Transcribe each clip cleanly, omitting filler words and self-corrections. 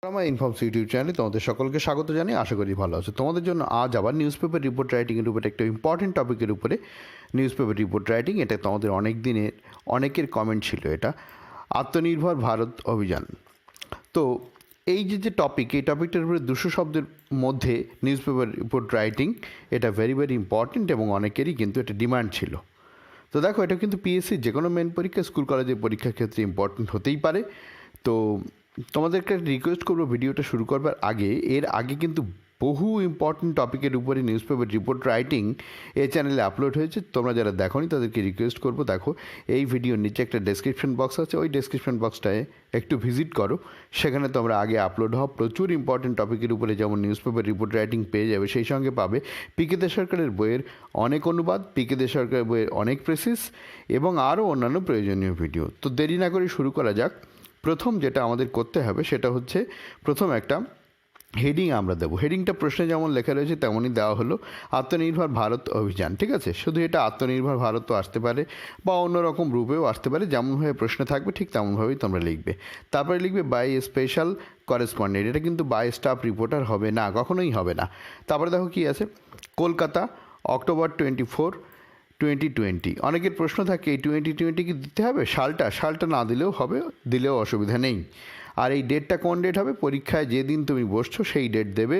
আমার informs YouTube চ্যানেলে তোমাদের সকলকে স্বাগত জানিয়ে আশা করি ভালো আছো। তোমাদের জন্য আজ আবার নিউজ পেপার রিপোর্ট রাইটিংয়ের উপরে একটা ইম্পর্টেন্ট টপিকের উপরে নিউজ পেপার রিপোর্ট রাইটিং। এটা তোমাদের অনেক দিনের অনেকের কমেন্ট ছিল, এটা আত্মনির্ভর ভারত অভিযান। তো এই যে টপিক, এই টপিকটার উপরে 200 শব্দের মধ্যে নিউজ পেপার রিপোর্ট রাইটিং, এটা ভেরি ইম্পর্টেন্ট এবং অনেকেরই কিন্তু এটা ডিমান্ড ছিল। তো দেখো, এটা কিন্তু পিএসসি যে কোনো মেন পরীক্ষা, স্কুল কলেজের পরীক্ষার ক্ষেত্রে ইম্পর্টেন্ট হতেই পারে। তো তোমাদেরকে রিকোয়েস্ট করবো, ভিডিওটা শুরু করবার আগে এর আগে কিন্তু বহু ইম্পর্টেন্ট টপিকের উপরে নিউজ পেপার রিপোর্ট রাইটিং এই চ্যানেলে আপলোড হয়েছে। তোমরা যারা দেখোনি তাদেরকে রিকোয়েস্ট করবো, দেখো এই ভিডিওর নিচে একটা ডেসক্রিপশন বক্স আছে, ওই ডেসক্রিপশন বক্সটায় একটু ভিজিট করো। সেখানে তোমরা আগে আপলোড হওয়া প্রচুর ইম্পর্টেন্ট টপিকের উপরে যেমন নিউজ পেপার রিপোর্ট রাইটিং পেয়ে যাবে, সেই সঙ্গে পাবে পিকে দে সরকারের বইয়ের অনেক অনুবাদ, পিকে দে সরকারের বইয়ের অনেক প্রেসিস এবং আরও অন্যান্য প্রয়োজনীয় ভিডিও। তো দেরি না করে শুরু করা যাক। প্রথম যেটা আমাদের করতে হবে সেটা হচ্ছে, প্রথম একটা হেডিং আমরা দেবো। হেডিংটা প্রশ্নে যেমন লেখা রয়েছে তেমনই দেওয়া হলো, আত্মনির্ভর ভারত অভিযান। ঠিক আছে, শুধু এটা আত্মনির্ভর ভারতও আসতে পারে বা অন্যরকম রূপেও আসতে পারে, যেমনভাবে প্রশ্ন থাকবে ঠিক তেমনভাবেই তোমরা লিখবে। তারপরে লিখবে বাই স্পেশাল করেসপন্ডেন্ট। এটা কিন্তু বাই স্টাফ রিপোর্টার হবে না, কখনোই হবে না। তারপরে দেখো কি আছে, কলকাতা October 24, 2020। অনেকের প্রশ্ন থাকে এই 2020 কি দিতে হবে, সালটা না দিলেও হবে, দিলেও অসুবিধা নেই। আর এই ডেটটা কোন ডেট হবে, পরীক্ষায় যেদিন তুমি বসছো সেই ডেট দেবে।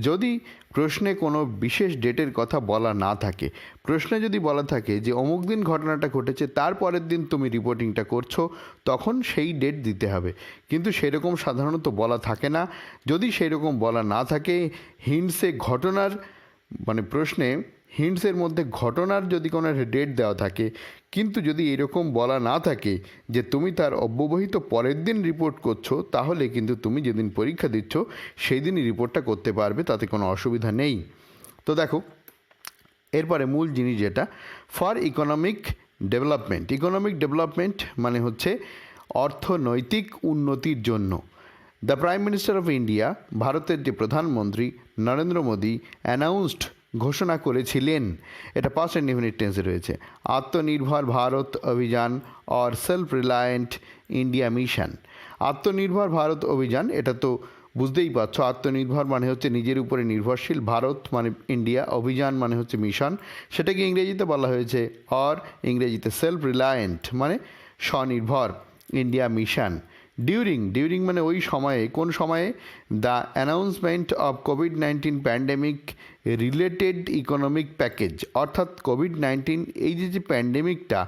যদি প্রশ্নে কোনো বিশেষ ডেটের কথা বলা না থাকে, প্রশ্নে যদি বলা থাকে যে অমুক দিন ঘটনাটা ঘটেছে, তারপরের দিন তুমি রিপোর্টিংটা করছো, তখন সেই ডেট দিতে হবে। কিন্তু সেরকম সাধারণত বলা থাকে না। যদি সেরকম বলা না থাকে, হিন্টসে ঘটনার মানে প্রশ্নে হিন্টসের মধ্যে ঘটনার যদি কোনো একটা ডেট দেওয়া থাকে, কিন্তু যদি এরকম বলা না থাকে যে তুমি তার অব্যবহিত পরের দিন রিপোর্ট করছো, তাহলে কিন্তু তুমি যেদিন পরীক্ষা দিচ্ছ সেই দিনই রিপোর্টটা করতে পারবে, তাতে কোনো অসুবিধা নেই। তো দেখো, এরপরে মূল জিনিস যেটা, for economic development. Economic development মানে হচ্ছে অর্থনৈতিক উন্নতির জন্য। The prime minister of India, ভারতের যে প্রধানমন্ত্রী নরেন্দ্র মোদী অ্যানাউন্সড, ঘোষণা করেছিলেন, এটা পাস্ট ইনডেফিনিট টেন্সে রয়েছে, আত্মনির্ভর ভারত অভিযান or self reliant India mission. আত্মনির্ভর ভারত অভিযান, এটা তো বুঝতেই পারছো, আত্মনির্ভর মানে হচ্ছে নিজের উপরে নির্ভরশীল, ভারত মানে ইন্ডিয়া, অভিযান মানে হচ্ছে মিশন। সেটাকে ইংরেজিতে বলা হয়েছে অর, ইংরেজিতে সেলফ রিলায়েন্ট মানে স্বনির্ভর, ইন্ডিয়া মিশন। ডিউরিং মানে ওই সময়ে, কোন সময়ে, the announcement of COVID-19 pandemic related economic package. অর্থাৎ কোভিড-19 এই যে প্যান্ডেমিকটা,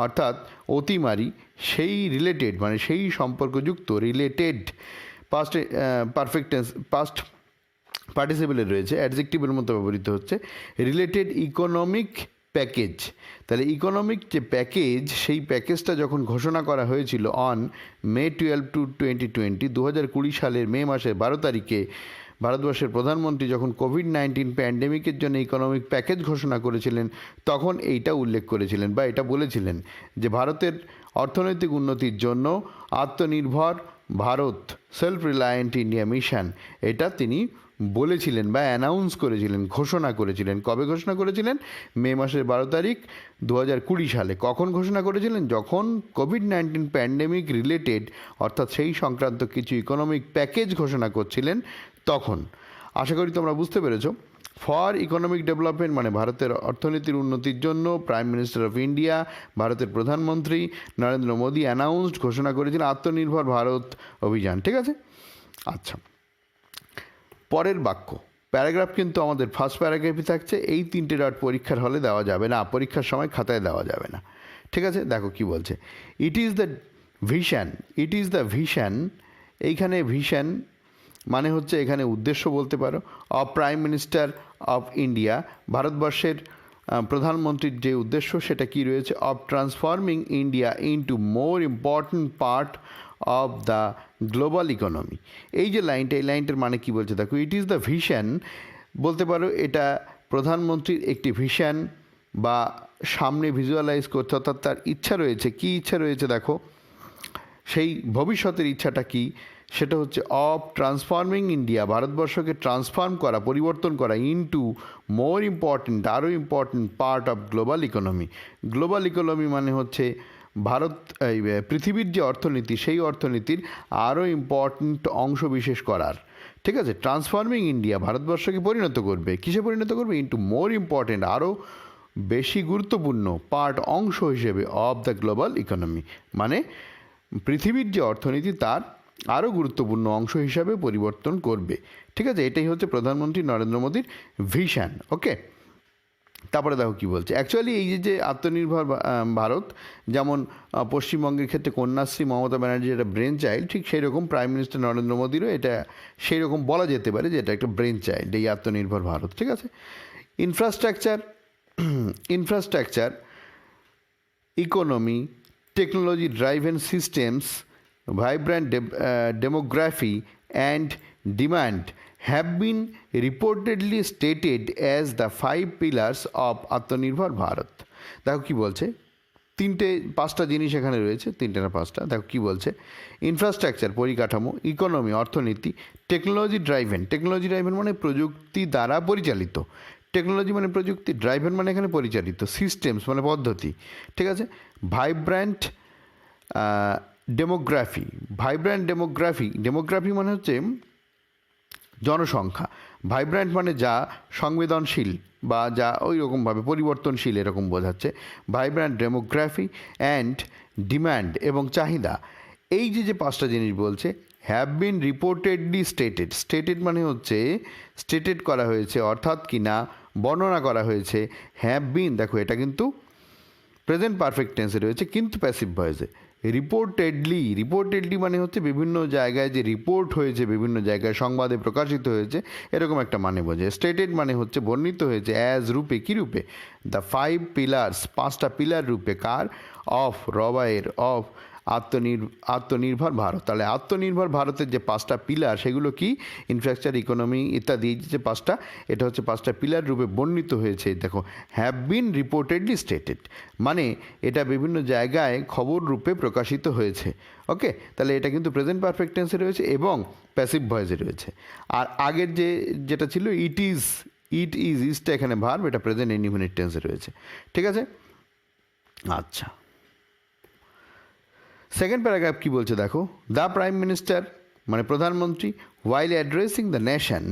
অর্থাৎ অতিমারি, সেই রিলেটেড মানে সেই সম্পর্কযুক্ত, related past perfect tense, past পার্টিসিপেলে রয়েছে, অ্যাডজেক্টিভের মতো ব্যবহৃত হচ্ছে, রিলেটেড ইকোনমিক প্যাকেজ। তাহলে ইকোনমিক যে প্যাকেজ, সেই প্যাকেজটা যখন ঘোষণা করা হয়েছিল অন May 12, 2020, 2020 সালের মে মাসের 12 তারিখে ভারতবর্ষের প্রধানমন্ত্রী যখন কোভিড-19 প্যান্ডেমিকের জন্য ইকোনমিক প্যাকেজ ঘোষণা করেছিলেন, তখন এইটা উল্লেখ করেছিলেন বা এটা বলেছিলেন যে ভারতের অর্থনৈতিক উন্নতির জন্য আত্মনির্ভর Bharat self reliant India mission, এটা তিনি বলেছিলেন বা অ্যানাউন্স করেছিলেন, ঘোষণা করেছিলেন। কবে ঘোষণা করেছিলেন? মে মাসের 12 তারিখ 2020 সালে। কখন ঘোষণা করেছিলেন? যখন কোভিড-19 প্যান্ডেমিক রিলেটেড, অর্থাৎ সেই সংক্রান্ত কিছু ইকোনমিক প্যাকেজ ঘোষণা করছিলেন তখন। আশা করি তোমরা বুঝতে পেরেছো। ফর ইকোনমিক ডেভেলপমেন্ট মানে ভারতের অর্থনীতির উন্নতির জন্য প্রাইম মিনিস্টার অফ ইন্ডিয়া, ভারতের প্রধানমন্ত্রী নরেন্দ্র মোদী অ্যানাউন্সড, ঘোষণা করেছিলেন আত্মনির্ভর ভারত অভিযান। ঠিক আছে, আচ্ছা। পরের বাক্য, প্যারাগ্রাফ কিন্তু আমাদের ফার্স্ট প্যারাগ্রাফই থাকছে। এই 3টে ডট পরীক্ষার হলে দেওয়া যাবে না, পরীক্ষার সময় খাতায় দেওয়া যাবে না। ঠিক আছে, দেখো কি বলছে, ইট ইজ দ্য ভিশন। এইখানে ভিশন মানে হচ্ছে এখানে উদ্দেশ্য বলতে পারো, of prime minister of India, ভারতবর্ষের প্রধানমন্ত্রীর যে উদ্দেশ্য সেটা কি রয়েছে, of transforming India into more important part of the global economy. এই যে লাইনটা, এই লাইনটার মানে কি বলছে দেখো, ইট ইজ দ্য ভিশন বলতে পারো, এটা প্রধানমন্ত্রীর একটি ভিশন বা সামনে ভিজুয়ালাইজ করতে, অর্থাৎ তার ইচ্ছা রয়েছে। কি ইচ্ছা রয়েছে দেখো, সেই ভবিষ্যতের ইচ্ছাটা কি, সেটা হচ্ছে অফ ট্রান্সফর্মিং ইন্ডিয়া, ভারতবর্ষকে ট্রান্সফর্ম করা, পরিবর্তন করা, ইনটু মোর ইম্পর্ট্যান্ট, আরও important part of global economy. Global economy মানে হচ্ছে ভারত এই পৃথিবীর যে অর্থনীতি সেই অর্থনীতির আরও ইম্পর্ট্যান্ট অংশ বিশেষ করার, ঠিক আছে, ট্রান্সফর্মিং ইন্ডিয়া, ভারতবর্ষকে পরিণত করবে, কিসে পরিণত করবে, ইন্টু মোর ইম্পর্ট্যান্ট, আরও বেশি গুরুত্বপূর্ণ পার্ট, অংশ হিসেবে অফ দ্য গ্লোবাল ইকোনমি, মানে পৃথিবীর যে অর্থনীতি তার আরও গুরুত্বপূর্ণ অংশ হিসাবে পরিবর্তন করবে, ঠিক আছে। এটাই হচ্ছে প্রধানমন্ত্রী নরেন্দ্র মোদীর ভিশন। ওকে, তারপরে দেখো কী বলছে। অ্যাকচুয়ালি এই যে আত্মনির্ভর ভারত, যেমন পশ্চিমবঙ্গের ক্ষেত্রে কন্যাশ্রী মমতা ব্যানার্জির একটা ব্রেন চাইল্ড, ঠিক সেই রকম প্রাইম মিনিস্টার নরেন্দ্র মোদীরও এটা সেই রকম বলা যেতে পারে যে এটা একটা ব্রেন চাইল্ড, এই আত্মনির্ভর ভারত, ঠিক আছে। Infrastructure, economy, technology driven systems, vibrant demography and demand have been reportedly stated as the 5 pillars of Atmanirbhar Bharat. দেখো কি বলছে, পাঁচটা জিনিস এখানে রয়েছে, তিনটে না পাঁচটা। দেখো কি বলছে। ইনফ্রাস্ট্রাকচার পরিকাঠামো, ইকোনমি অর্থনীতি, টেকনোলজি ড্রাইভেন মানে প্রযুক্তি দ্বারা পরিচালিত, টেকনোলজি মানে প্রযুক্তি, ড্রাইভেন মানে এখানে পরিচালিত, সিস্টেমস মানে পদ্ধতি, ঠিক আছে। ভাইব্র্যান্ট ডেমোগ্রাফি মানে হচ্ছে জনসংখ্যা, ভাইব্র্যান্ট মানে যা সংবেদনশীল বা যা ওই রকমভাবে পরিবর্তনশীল এরকম বোঝাচ্ছে। ভাইব্র্যান্ট ডেমোগ্রাফি অ্যান্ড ডিম্যান্ড এবং চাহিদা, এই যে পাঁচটা জিনিস বলছে, হ্যাভ বিন রিপোর্টেডলি স্টেটেড মানে হচ্ছে স্টেটেড করা হয়েছে, অর্থাৎ কি না বর্ণনা করা হয়েছে। হ্যাভ বিন, দেখো এটা কিন্তু প্রেজেন্ট পারফেক্ট টেন্সে রয়েছে কিন্তু প্যাসিভ ভয়েসে। রিপোর্টেডলি মানে হচ্ছে বিভিন্ন জায়গায় যে রিপোর্ট হয়েছে, বিভিন্ন জায়গায় সংবাদে প্রকাশিত হয়েছে, এরকম একটা মানে বোঝে। স্টেটেড মানে হচ্ছে বর্ণিত হয়েছে, অ্যাজ রূপে, কী রূপে, দ্য 5 পিলার্স, পাঁচটা পিলার রূপে, কার, অফ রবায়ের, অফ আত্মনির্ভর ভারত। তাহলে আত্মনির্ভর ভারতের যে পাঁচটা পিলার সেগুলো কি, ইনফ্রাস্ট্রাকচার, ইকোনমি ইত্যাদি, যে পাঁচটা, এটা হচ্ছে পাঁচটা পিলার রূপে বর্ণিত হয়েছে। দেখো, হ্যাভ বিন রিপোর্টেডলি স্টেটেড মানে এটা বিভিন্ন জায়গায় খবর রূপে প্রকাশিত হয়েছে। ওকে, তাহলে এটা কিন্তু প্রেজেন্ট পারফেক্ট টেন্সে রয়েছে এবং প্যাসিভ ভয়েসে রয়েছে। আর আগের যেটা ছিল ইজটা এখানে ভার্ব, এটা প্রেজেন্ট ইনডিফিনিট টেন্সে রয়েছে, ঠিক আছে। আচ্ছা, সেকেন্ড প্যারাগ্রাফ কী বলছে দেখো। দ্য প্রাইম মিনিস্টার মানে প্রধানমন্ত্রী, ওয়াইল অ্যাড্রেসিং দ্য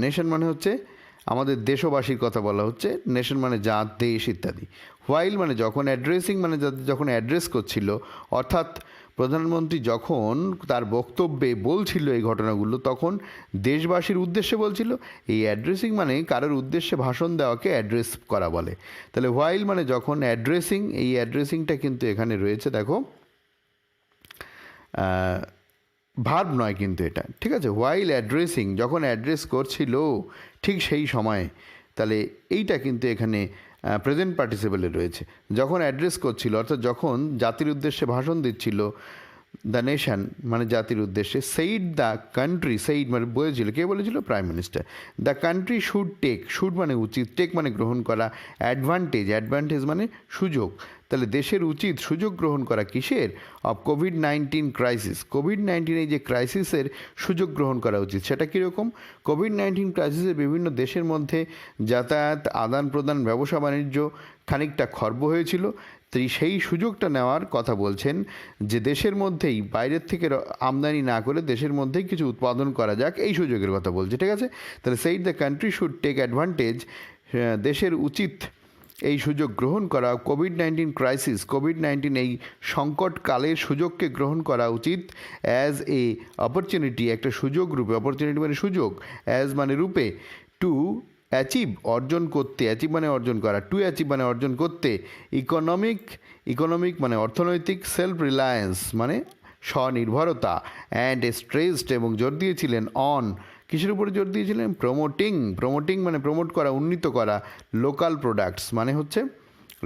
নেশন মানে হচ্ছে আমাদের দেশবাসীর কথা বলা হচ্ছে, নেশন মানে জাত, দেশ ইত্যাদি। ওয়াইল মানে যখন, অ্যাড্রেসিং মানে যখন অ্যাড্রেস করছিল, অর্থাৎ প্রধানমন্ত্রী যখন তার বক্তব্যে বলছিল এই ঘটনাগুলো, তখন দেশবাসীর উদ্দেশ্যে বলছিল। এই অ্যাড্রেসিং মানে কারোর উদ্দেশ্যে ভাষণ দেওয়াকে অ্যাড্রেস করা বলে। তাহলে ওয়াইল মানে যখন, অ্যাড্রেসিং, এই অ্যাড্রেসিংটা কিন্তু এখানে রয়েছে, দেখো ভার্ব নয় কিন্তু এটা, ঠিক আছে। হোয়াইল অ্যাড্রেসিং, যখন অ্যাড্রেস করছিল ঠিক সেই সময়ে, তাহলে এইটা কিন্তু এখানে প্রেজেন্ট পার্টিসিপেলে রয়েছে। যখন অ্যাড্রেস করছিল, অর্থাৎ যখন জাতির উদ্দেশ্যে ভাষণ দিচ্ছিল, দ্য নেশন মানে জাতির উদ্দেশ্যে, সেইড দ্য কান্ট্রি, সেইড মানে বলেছিল, কে বলেছিল, prime minister. The country should মানে উচিত, টেক মানে গ্রহণ করা, অ্যাডভান্টেজ মানে সুযোগ। তাহলে দেশের উচিত সুযোগ গ্রহণ করা কিসের, অফ কোভিড-19 ক্রাইসিস, কোভিড-19 এই যে ক্রাইসিসের সুযোগ গ্রহণ করা উচিত। সেটা কীরকম, কোভিড-19 ক্রাইসিসে বিভিন্ন দেশের মধ্যে যাতায়াত, আদান প্রদান, ব্যবসা বাণিজ্য খানিকটা খর্ব হয়েছিল। সেই সুযোগটা নেওয়ার কথা বলছেন, যে দেশের মধ্যেই বাইরের থেকে আমদানি না করে দেশের মধ্যেই কিছু উৎপাদন করা যাক, এই সুযোগের কথা বলছে, ঠিক আছে। তাহলে said the country should take advantage, দেশের উচিত এই সুযোগ গ্রহণ করা, কোভিড-19 এই সংকটকালের সুযোগকে গ্রহণ করা উচিত, অ্যাজ এ অপরচুনিটি, একটা সুযোগ রূপে, অপরচুনিটি মানে সুযোগ, অ্যাজ মানে রূপে, টু অ্যাচিভ অর্জন করতে, অ্যাচিভ মানে অর্জন করা, টু অ্যাচিভ মানে অর্জন করতে, ইকোনমিক মানে অর্থনৈতিক, সেলফ রিলায়েন্স মানে স্বনির্ভরতা, অ্যান্ড স্ট্রেসড এবং জোর দিয়েছিলেন অন, কিসের উপরে জোর দিয়েছিলেন, প্রমোটিং মানে প্রমোট করা, উন্নীত করা, লোকাল প্রোডাক্টস মানে হচ্ছে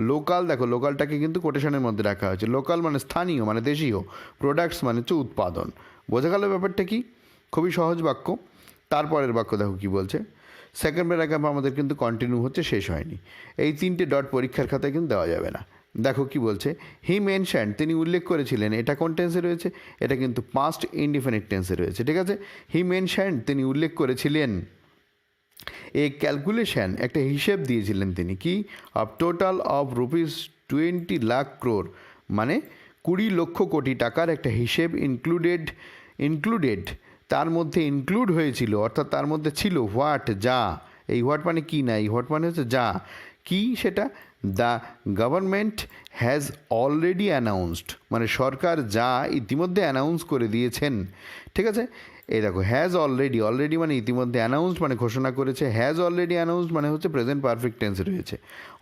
লোকাল, দেখো লোকালটাকে কিন্তু কোটেশনের মধ্যে রাখা হয়েছে, লোকাল মানে স্থানীয় মানে দেশীয়, প্রোডাক্টস মানে হচ্ছে উৎপাদন। বোঝা গেল ব্যাপারটা কি, খুবই সহজ বাক্য। তারপরের বাক্য দেখো কি বলছে। সেকেন্ড প্যারাগ্রাফ আমাদের কিন্তু কন্টিনিউ হচ্ছে, শেষ হয়নি। এই তিনটে ডট পরীক্ষার খাতায় কিন্তু দেওয়া যাবে না। দেখো কি বলছে, হি মেনশন তিনি উল্লেখ করেছিলেন, এটা কোন টেন্সে রয়েছে, এটা কিন্তু পাস্ট ইনডিফিনিট টেন্সে রয়েছে, ঠিক আছে। হি মেনশন তিনি উল্লেখ করেছিলেন, এ ক্যালকুলেশন একটা হিসেব দিয়েছিলেন তিনি, কি, of total of rupees 20 lakh crore, মানে 20 লক্ষ কোটি টাকার একটা হিসেব ইনক্লুডেড তার মধ্যে ইনক্লুড হয়েছিল, অর্থাৎ তার মধ্যে ছিল হোয়াট, যা। এই হোয়াট মানে কি না, এই হোয়াট মানে হচ্ছে যা। কি সেটা? The government has already announced, মানে সরকার যা ইতিমধ্যে অ্যানাউন্স করে দিয়েছেন। ঠিক আছে, এই দেখো হ্যাজ অলরেডি মানে ইতিমধ্যে, অ্যানাউন্সড মানে ঘোষণা করেছে, হ্যাজ অলরেডি অ্যানাউন্সড মানে হচ্ছে প্রেজেন্ট পারফেক্ট টেন্সে রয়েছে।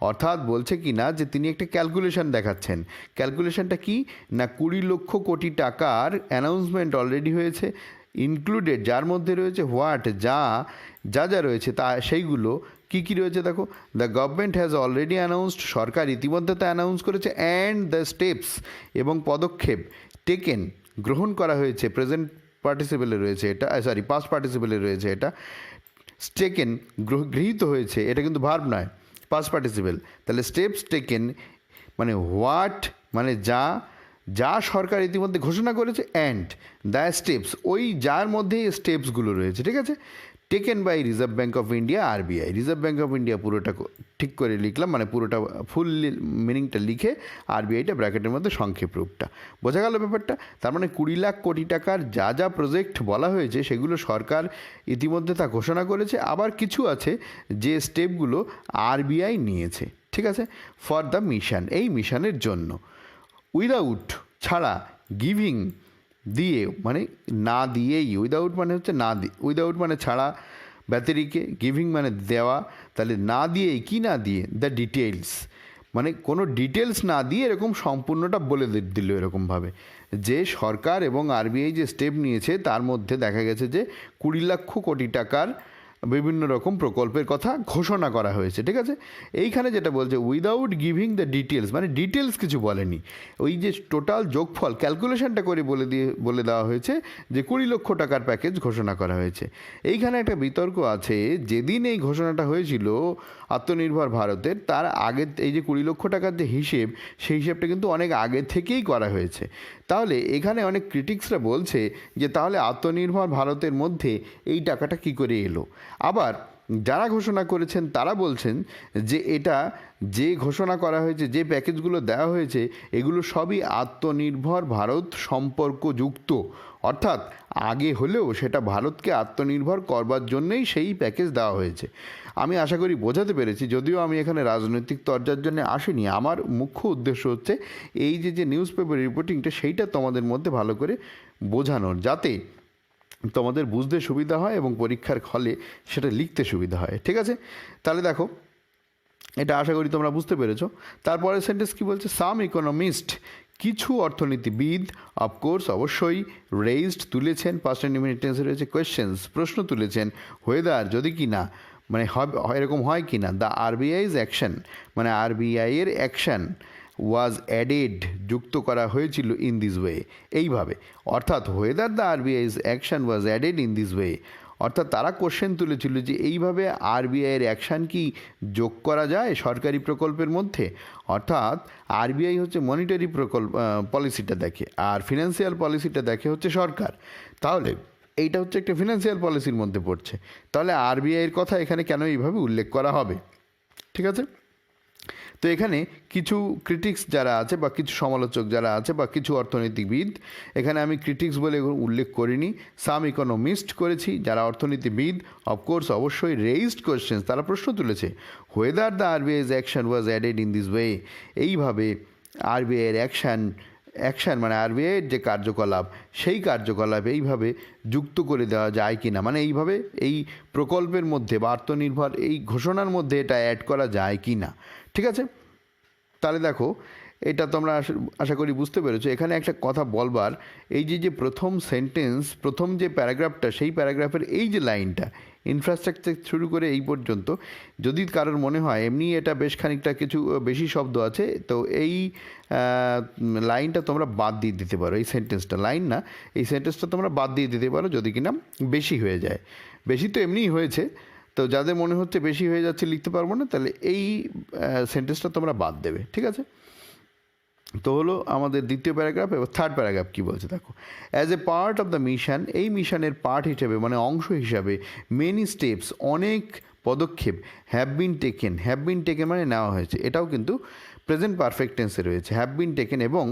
অর্থাৎ বলছে কি না যে তিনি একটা ক্যালকুলেশন দেখাচ্ছেন। ক্যালকুলেশনটা কি না, 20 লক্ষ কোটি টাকার অ্যানাউন্সমেন্ট অলরেডি হয়েছে, ইনক্লুডেড যার মধ্যে রয়েছে হোয়াট, যা যা রয়েছে তা সেইগুলো কী রয়েছে দেখো। The government has already announced, সরকার ইতিমধ্যে তা অ্যানাউন্স করেছে, অ্যান্ড দ্য স্টেপস এবং পদক্ষেপ টেকেন গ্রহণ করা হয়েছে, প্রেজেন্ট পার্টিসিপেলে রয়েছে এটা, সরি পাস্ট পার্টিসিপেলে রয়েছে এটা, টেকেন গৃহীত হয়েছে, এটা কিন্তু ভার্ব নয়, পাস্ট পার্টিসিপেল। তাহলে স্টেপস টেকেন মানে হোয়াট মানে যা যা সরকার ইতিমধ্যে ঘোষণা করেছে, অ্যান্ড দ্য স্টেপস ওই যার মধ্যে স্টেপসগুলো রয়েছে। ঠিক আছে, taken by reserve bank of India RBI. Reserve bank of India পুরোটা ঠিক করে লিখলাম, মানে পুরোটা ফুল মিনিংটা লিখে আরবিআইটা ব্র্যাকেটের মধ্যে সংক্ষেপ রূপটা, বোঝা গেল ব্যাপারটা। তার মানে 20 লাখ কোটি টাকার যা যা প্রজেক্ট বলা হয়েছে সেগুলো সরকার ইতিমধ্যে তা ঘোষণা করেছে, আবার কিছু আছে যে স্টেপগুলো আরবিআই নিয়েছে। ঠিক আছে, ফর দ্য মিশন, এই মিশনের জন্য। উইদাউট ছাড়া, গিভিং দিয়ে মানে না দিয়েই, উইদাউট মানে হচ্ছে না দিয়ে, উইদাউট মানে ছাড়া, ব্যতিরিকে, গিভিং মানে দেওয়া, তাহলে না দিয়েই, কি না দিয়ে, দ্য ডিটেলস মানে কোনো ডিটেলস না দিয়ে এরকম সম্পূর্ণটা বলে দিল এরকমভাবে যে সরকার এবং আরবিআই যে স্টেপ নিয়েছে তার মধ্যে দেখা গেছে যে 20 লক্ষ কোটি টাকার বিভিন্ন রকম প্রকল্পের কথা ঘোষণা করা হয়েছে। ঠিক আছে, এইখানে যেটা বলছে উইদাউট গিভিং দ্য ডিটেলস, মানে ডিটেলস কিছু বলেনি, ওই যে টোটাল যোগফল ক্যালকুলেশনটা করে বলে দেওয়া হয়েছে যে 20 লক্ষ টাকার প্যাকেজ ঘোষণা করা হয়েছে। এইখানে একটা বিতর্ক আছে, যেদিন এই ঘোষণাটা হয়েছিল আত্মনির্ভর ভারতের, তার আগে এই যে 20 লক্ষ টাকার যে হিসেব, সেই হিসেবটা কিন্তু অনেক আগে থেকেই করা হয়েছে। তাহলে এখানে অনেক ক্রিটিক্সরা বলছে যে তাহলে আত্মনির্ভর ভারতের মধ্যে এই টাকাটা কী করে এলো। আবার যারা ঘোষণা করেছেন তারা বলছেন যে এটা যে ঘোষণা করা হয়েছে, যে প্যাকেজগুলো দেওয়া হয়েছে, এগুলো সবই আত্মনির্ভর ভারত সম্পর্কযুক্ত, অর্থাৎ আগে হলেও সেটা ভারতকে আত্মনির্ভর করবার জন্যই সেই প্যাকেজ দেওয়া হয়েছে। আমি আশা করি বোঝাতে পেরেছি, যদিও আমি এখানে রাজনৈতিক তরজার জন্য আসিনি। আমার মুখ্য উদ্দেশ্য হচ্ছে এই যে নিউজ পেপার রিপোর্টিংটা, সেইটা তোমাদের মধ্যে ভালো করে বোঝানোর, যাতে তোমাদের বুঝতে সুবিধা হয় এবং পরীক্ষার হলে সেটা লিখতে সুবিধা হয়। ঠিক আছে, তাহলে দেখো এটা আশা করি তোমরা বুঝতে পেরেছো। তারপরে সেন্টেন্স কী বলছে, সাম ইকোনমিস্ট, কিছু অর্থনীতিবিদ, অফকোর্স অবশ্যই, রেইজড তুলেছেন, পাস্ট ইনডিফিনিট টেন্সে রয়েছে, কোয়েশ্চেন্স প্রশ্ন তুলেছেন, হোয়েদার যদি কি না, মানে এরকম হয় কি না, দ্য আরবিআইজ অ্যাকশন মানে আরবিআইয়ের অ্যাকশন ওয়াজ অ্যাডেড যুক্ত করা হয়েছিল ইন দিস ওয়ে, এইভাবে। অর্থাৎ whether the RBI's action was added in this way, অর্থাৎ তারা কোশ্চেন তুলেছিল যে এইভাবে আরবিআইয়ের অ্যাকশান কি যোগ করা যায় সরকারি প্রকল্পের মধ্যে। অর্থাৎ আরবিআই হচ্ছে মনিটারি পলিসিটা দেখে, আর ফিনান্সিয়াল পলিসিটা দেখে হচ্ছে সরকার। তাহলে এইটা হচ্ছে একটা ফিনান্সিয়াল পলিসির মধ্যে পড়ছে, তাহলে আরবিআইয়ের কথা এখানে কেন এইভাবে উল্লেখ করা হবে। ঠিক আছে, তো এখানে কিছু ক্রিটিক্স যারা আছে বা কিছু সমালোচক যারা আছে বা কিছু অর্থনীতিবিদ, এখানে আমি ক্রিটিক্স বলে উল্লেখ করিনি, সাম ইকোনমিস্ট করেছি, যারা অর্থনীতিবিদ, অফকোর্স অবশ্যই, রেইজড কোয়েশ্চেন্স তারা প্রশ্ন তুলেছে, whether the RBI's action was added in this way, এইভাবে আরবিআইয়ের অ্যাকশান মানে আরবিআইয়ের যে কার্যকলাপ, সেই কার্যকলাপ এইভাবে যুক্ত করে দেওয়া যায় কি না, মানে এইভাবে এই প্রকল্পের মধ্যে বা আত্মনির্ভর এই ঘোষণার মধ্যে এটা অ্যাড করা যায় কি না। ঠিক আছে, তাহলে দেখো এটা তোমরা আশা করি বুঝতে পেরেছো। এখানে একটা কথা বলবার, এই যে প্রথম সেন্টেন্স, প্রথম যে প্যারাগ্রাফটা, সেই প্যারাগ্রাফের এই যে লাইনটা, ইনফ্রাস্ট্রাকচার শুরু করে এই পর্যন্ত, যদি কারোর মনে হয় এমনি এটা বেশ খানিকটা কিছু বেশি শব্দ আছে, তো এই লাইনটা তোমরা বাদ দিয়ে দিতে পারো, এই সেন্টেন্সটা, লাইন না, এই সেন্টেন্সটা তোমরা বাদ দিয়ে দিতে পারো যদি কিনা বেশি হয়ে যায়। বেশি তো এমনিই হয়েছে, তো যাদের মনে হচ্ছে বেশি হয়ে যাচ্ছে লিখতে পারবো না, তাহলে এই সেন্টেন্সটা তোমরা বাদ দেবে। ঠিক আছে, তো হলো আমাদের দ্বিতীয় প্যারাগ্রাফ। এবার থার্ড প্যারাগ্রাফ কী বলছে দেখো, as a part of the mission, এই মিশনের পার্ট হিসেবে মানে অংশ হিসাবে, মেনি স্টেপস অনেক পদক্ষেপ, হ্যাভ বিন টেকেন মানে নেওয়া হয়েছে, এটাও কিন্তু প্রেজেন্ট পারফেক্ট টেন্সে রয়েছে, হ্যাভ বিন টেকেন, এবং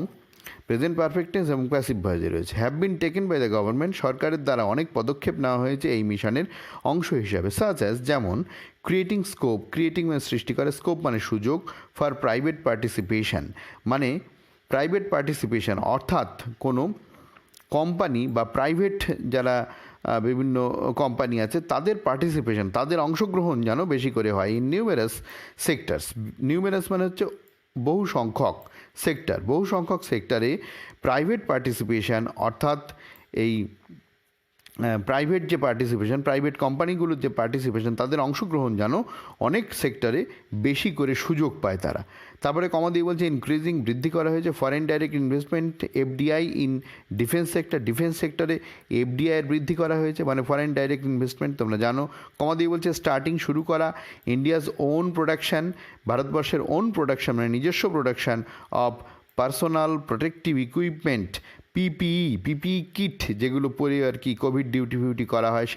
প্রেজেন্ট পারফেক্ট টেন্স এবং প্যাসিভ ভয়েসে রয়েছে। Have been taken by the government, সরকারের দ্বারা অনেক পদক্ষেপ নেওয়া হয়েছে এই মিশনের অংশ হিসাবে। সাচ অ্যাজ যেমন ক্রিয়েটিং স্কোপ, ক্রিয়েটিং মানে সৃষ্টি করে, স্কোপ মানে সুযোগ, ফর প্রাইভেট পার্টিসিপেশন মানে প্রাইভেট পার্টিসিপেশন অর্থাৎ কোনো কোম্পানি বা প্রাইভেট যারা বিভিন্ন কোম্পানি আছে তাদের পার্টিসিপেশন, তাদের অংশগ্রহণ যেন বেশি করে হয় ইন নিউমেরাস সেক্টরস। নিউমেরাস মানে হচ্ছে বহু সংখ্যক, সেক্টর বহু সংখ্যক সেক্টরে প্রাইভেট পার্টিসিপেশন অর্থাৎ এই প্রাইভেট যে পার্টিসিপেশন, প্রাইভেট কোম্পানিগুলোর যে পার্টিসিপেশন তাদের অংশগ্রহণ যেন অনেক সেক্টরে বেশি করে সুযোগ পায় তারা। তারপরে কমা দিয়ে বলছে ইনক্রিজিং বৃদ্ধি করা হয়েছে foreign direct investment FDI in defence sector, defence সেক্টরে এফডিআইয়ের বৃদ্ধি করা হয়েছে মানে ফরেন ডাইরেক্ট ইনভেস্টমেন্ট তোমরা জানো। কমা দিয়ে বলছে স্টার্টিং শুরু করা ইন্ডিয়াজ ওন প্রোডাকশান, ভারতবর্ষের ওন প্রোডাকশান মানে নিজস্ব production of personal protective equipment PPE kit যেগুলো পরে আর কি কোভিড ডিউটি ফিউটি করা হয়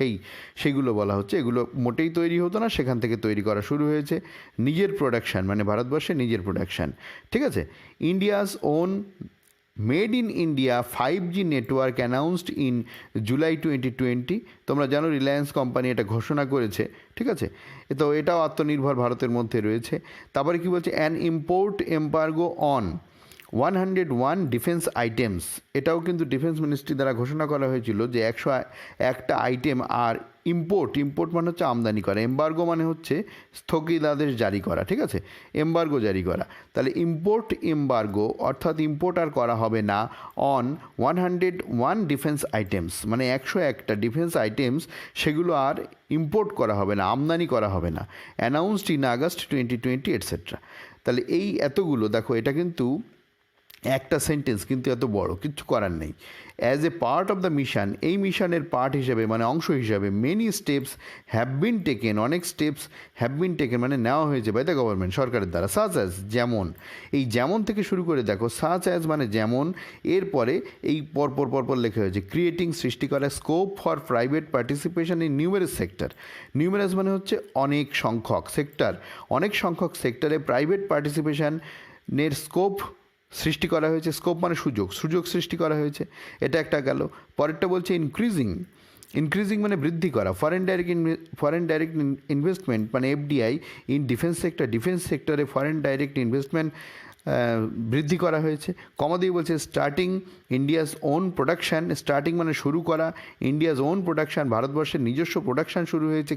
সেইগুলো বলা হচ্ছে। এগুলো মোটেই তৈরি হতো না, সেখান থেকে তৈরি করা শুরু হয়েছে। নিজের প্রোডাকশান মানে ভারতবর্ষের নিজের প্রোডাকশান, ঠিক আছে। India's own made in India 5G network announced in July 2020, তোমরা জানো রিলায়েন্স কোম্পানি এটা ঘোষণা করেছে, ঠিক আছে। তো এটাও আত্মনির্ভর ভারতের মধ্যে রয়েছে। তারপরে কি বলছে an import embargo on 101 defence items, এটাও কিন্তু ডিফেন্স মিনিস্ট্রি দ্বারা ঘোষণা করা হয়েছিল যে 101টা আইটেম। আর ইম্পোর্ট মানে হচ্ছে আমদানি করা, এম্বার্গো মানে হচ্ছে স্থগিতাদেশ জারি করা, ঠিক আছে, এম্বার্গো জারি করা। তাহলে ইম্পোর্ট এম্বার্গো অর্থাৎ ইম্পোর্ট আর করা হবে না অন 101 ডিফেন্স আইটেমস মানে 101টা ডিফেন্স আইটেমস সেগুলো আর ইম্পোর্ট করা হবে না, আমদানি করা হবে না। Announced in August 2020 etcetera. তাহলে এই এতগুলো দেখো, এটা কিন্তু একটা সেন্টেন্স কিন্তু এত বড়, কিচ্ছু করার নেই। As a part of the mission, এই মিশনের পার্ট হিসেবে মানে অংশ হিসাবে many steps have been taken, অনেক স্টেপস হ্যাভ বিন টেকেন মানে নেওয়া হয়েছে বাই দ্য গভর্নমেন্ট সরকারের দ্বারা। সাচ অ্যাজ যেমন, এই যেমন থেকে শুরু করে দেখো, সাচ অ্যাজ মানে যেমন, এরপরে এই পরপর লেখা হয়েছে ক্রিয়েটিং সৃষ্টি করা, scope for private participation in numerous sector. Numerous মানে হচ্ছে অনেক সংখ্যক সেক্টর, অনেক সংখ্যক সেক্টরে প্রাইভেট পার্টিসিপেশনের স্কোপ সৃষ্টি করা হয়েছে। স্কোপ মানে সুযোগ সৃষ্টি করা হয়েছে, এটা একটা গেল। পরেরটা বলছে ইনক্রিজিং মানে বৃদ্ধি করা, ফরেন ডাইরেক্ট ইনভেস্টমেন্ট মানে এফডিআই ইন ডিফেন্স সেক্টরে ফরেন ডাইরেক্ট ইনভেস্টমেন্ট বৃদ্ধি করা হয়েছে। কমা দিয়ে বলছে starting India's own production, starting মানে শুরু করা, ইন্ডিয়াস ওন প্রোডাকশান ভারতবর্ষের নিজস্ব প্রোডাকশান শুরু হয়েছে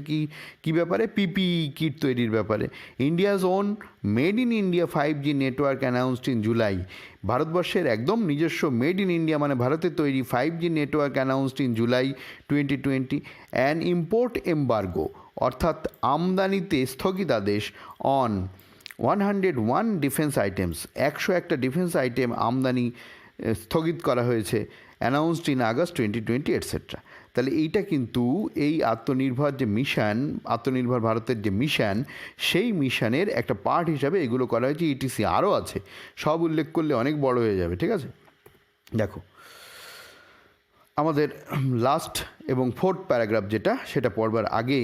কী ব্যাপারে, পিপিই কিট তৈরির ব্যাপারে। India's own made in India 5G network announced in July, ভারতবর্ষের একদম নিজস্ব মেড ইন ইন্ডিয়া মানে ভারতের তৈরি 5G network announced in July 2020। An import embargo অর্থাৎ আমদানিতে স্থগিতাদেশ অন 101 ডিফেন্স আইটেমস, 101টা ডিফেন্স আইটেম আমদানি স্থগিত করা হয়েছে। Announced in August 2020 etcetera. তাহলে এইটা কিন্তু এই আত্মনির্ভর যে মিশন, আত্মনির্ভর ভারতের যে মিশন, সেই মিশনের একটা পার্ট হিসাবে এগুলো করা হয়েছে। ইটিসি আরও আছে, সব উল্লেখ করলে অনেক বড় হয়ে যাবে, ঠিক আছে। দেখো আমাদের লাস্ট এবং ফোর্থ প্যারাগ্রাফ যেটা, সেটা পড়বার আগে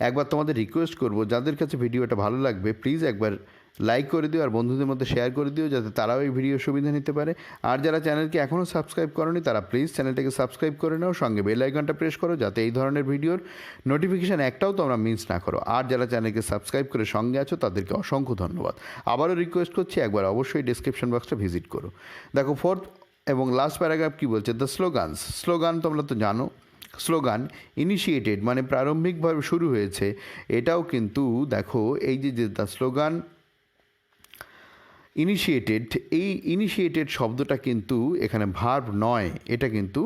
একবার তোমাদের রিকোয়েস্ট করব, যাদের কাছে ভিডিওটা ভালো লাগবে প্লিজ একবার লাইক করে দিও আর বন্ধুদের মধ্যে শেয়ার করে দিও, যাতে তারাও এই ভিডিওর সুবিধা নিতে পারে। আর যারা চ্যানেলকে এখনও সাবস্ক্রাইব করোনি তারা প্লিজ চ্যানেলটাকে সাবস্ক্রাইব করে নাও, সঙ্গে বেল আইকনটা প্রেস করো যাতে এই ধরনের ভিডিওর নোটিফিকেশান একটাও তোমরা মিস না করো। আর যারা চ্যানেলকে সাবস্ক্রাইব করে সঙ্গে আছো তাদেরকে অসংখ্য ধন্যবাদ। আবারও রিকোয়েস্ট করছি একবার অবশ্যই ডেসক্রিপশন বক্সটা ভিজিট করো। দেখো ফোর্থ এবং লাস্ট প্যারাগ্রাফ কী বলছে, দ্য স্লোগান তোমরা তো জানো, স্লোগান ইনিশিয়েটেড মানে প্রারম্ভিকভাবে শুরু হয়েছে। এটাও কিন্তু দেখো এই যে দ্য স্লোগান ইনিশিয়েটেড, এই ইনিশিয়েটেড শব্দটা কিন্তু এখানে ভার্ব নয়, এটা কিন্তু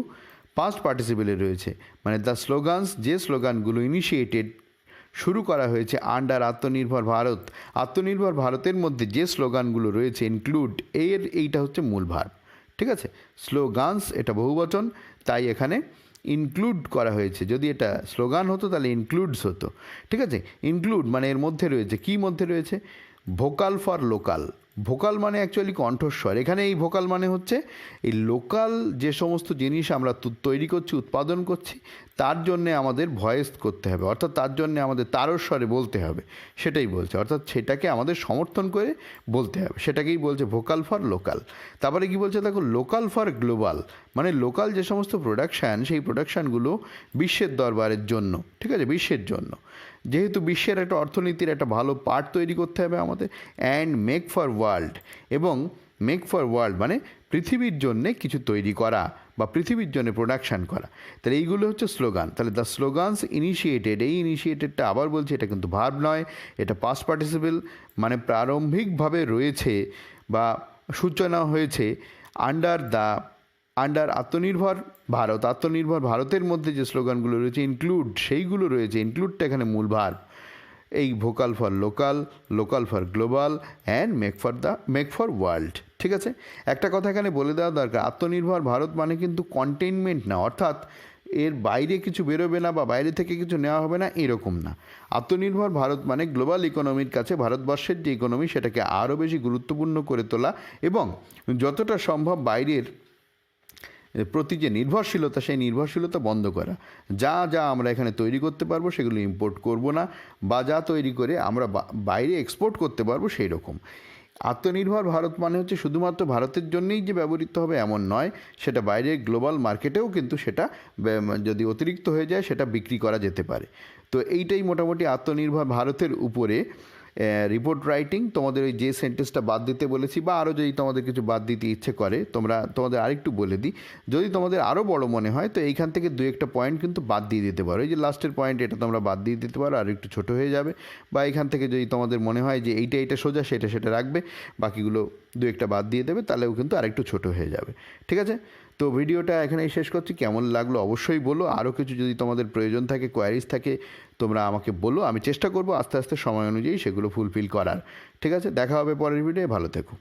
পাস্ট পার্টিসিপেলে রয়েছে। মানে দ্য স্লোগানস, যে স্লোগানগুলো ইনিশিয়েটেড শুরু করা হয়েছে আন্ডার আত্মনির্ভর ভারত, আত্মনির্ভর ভারতের মধ্যে যে স্লোগানগুলো রয়েছে ইনক্লুড, এইটা হচ্ছে মূল ভার্ব, ঠিক আছে। স্লোগানস এটা বহুবচন, তাই এখানে ইনক্লুড করা হয়েছে। যদি এটা স্লোগান হতো তাহলে ইনক্লুডস হতো, ঠিক আছে। ইনক্লুড মানে এর মধ্যে রয়েছে, কী মধ্যে রয়েছে, ভোকাল ফর লোকাল, ভোকাল মানে অ্যাকচুয়ালি কণ্ঠস্বর। এখানে এই ভোকাল মানে হচ্ছে এই লোকাল যে সমস্ত জিনিস আমরা তৈরি করছি, উৎপাদন করছি, তার জন্যে আমাদের ভয়েস করতে হবে, অর্থাৎ তার জন্যে আমাদের তারস্বরে বলতে হবে, সেটাই বলছে। অর্থাৎ সেটাকে আমাদের সমর্থন করে বলতে হবে, সেটাকেই বলছে ভোকাল ফর লোকাল। তারপরে কি বলছে দেখো, লোকাল ফর গ্লোবাল, মানে লোকাল যে সমস্ত প্রোডাকশান, সেই প্রোডাকশানগুলো বিশ্বের দরবারের জন্য, ঠিক আছে, বিশ্বের জন্য। যেহেতু বিশ্বের একটা অর্থনীতির একটা ভালো পার্ট তৈরি করতে হবে আমাদের। অ্যান্ড মেক ফর ওয়ার্ল্ড, এবং মেক ফর ওয়ার্ল্ড মানে পৃথিবীর জন্যে কিছু তৈরি করা বা পৃথিবীর জন্য প্রোডাকশান করা। তাহলে এইগুলো হচ্ছে স্লোগান। তাহলে দ্য স্লোগানস ইনিশিয়েটেড, এই ইনিশিয়েটেডটা আবার বলছি, এটা কিন্তু ভার্ব নয়, এটা পাস্ট পার্টিসিপেল, মানে প্রারম্ভিকভাবে রয়েছে বা সূচনা হয়েছে আন্ডার আত্মনির্ভর ভারত। আত্মনির্ভর ভারতের মধ্যে যে স্লোগানগুলো রয়েছে, ইনক্লুড, সেইগুলো রয়েছে। ইনক্লুডটা এখানে মূল ভার্ব। এই vocal for local, local for global, and make for world. ঠিক আছে, একটা কথা এখানে বলে দেওয়া দরকার, আত্মনির্ভর ভারত মানে কিন্তু কন্টেইনমেন্ট না, অর্থাৎ এর বাইরে কিছু বেরোবে না বা বাইরে থেকে কিছু নেওয়া হবে না, এরকম না। আত্মনির্ভর ভারত মানে গ্লোবাল ইকোনমির কাছে ভারতবর্ষের যে ইকোনমি, সেটাকে আরও বেশি গুরুত্বপূর্ণ করে তোলা, এবং যতটা সম্ভব বাইরের প্রতি যে নির্ভরশীলতা, সেই নির্ভরশীলতা বন্ধ করা। যা যা আমরা এখানে তৈরি করতে পারবো সেগুলো ইম্পোর্ট করব না, বা যা তৈরি করে আমরা বাইরে এক্সপোর্ট করতে পারবো সেই রকম। আত্মনির্ভর ভারত মানে হচ্ছে শুধুমাত্র ভারতের জন্যই যে ব্যবহৃত হবে এমন নয়, সেটা বাইরের গ্লোবাল মার্কেটেও কিন্তু সেটা যদি অতিরিক্ত হয়ে যায় সেটা বিক্রি করা যেতে পারে। তো এইটাই মোটামুটি আত্মনির্ভর ভারতের উপরে রিপোর্ট রাইটিং। তোমাদের ওই যে সেন্টেন্সটা বাদ দিতে বলেছি, বা আরও যদি তোমাদের কিছু বাদ দিতে ইচ্ছে করে, তোমাদের আরেকটু বলে দিই, যদি তোমাদের আরও বড় মনে হয় তো এইখান থেকে দু একটা পয়েন্ট কিন্তু বাদ দিয়ে দিতে পারো। এই যে লাস্টের পয়েন্ট, এটা তোমরা বাদ দিয়ে দিতে পারো, আর একটু ছোটো হয়ে যাবে। বা এখান থেকে যদি তোমাদের মনে হয় যে এইটা সোজা, সেটা রাখবে, বাকিগুলো দু একটা বাদ দিয়ে দেবে, তাহলেও কিন্তু আরেকটু ছোটো হয়ে যাবে। ঠিক আছে, তো ভিডিওটা এখানেই শেষ করছি। কেমন লাগলো অবশ্যই বলো। আরও কিছু যদি তোমাদের প্রয়োজন থাকে, কোয়ারিজ থাকে, তোমরা আমাকে বলো, আমি চেষ্টা করবো আস্তে আস্তে সময় অনুযায়ী সেগুলো ফুলফিল করার। ঠিক আছে, দেখা হবে পরের ভিডিওে, ভালো থেকো।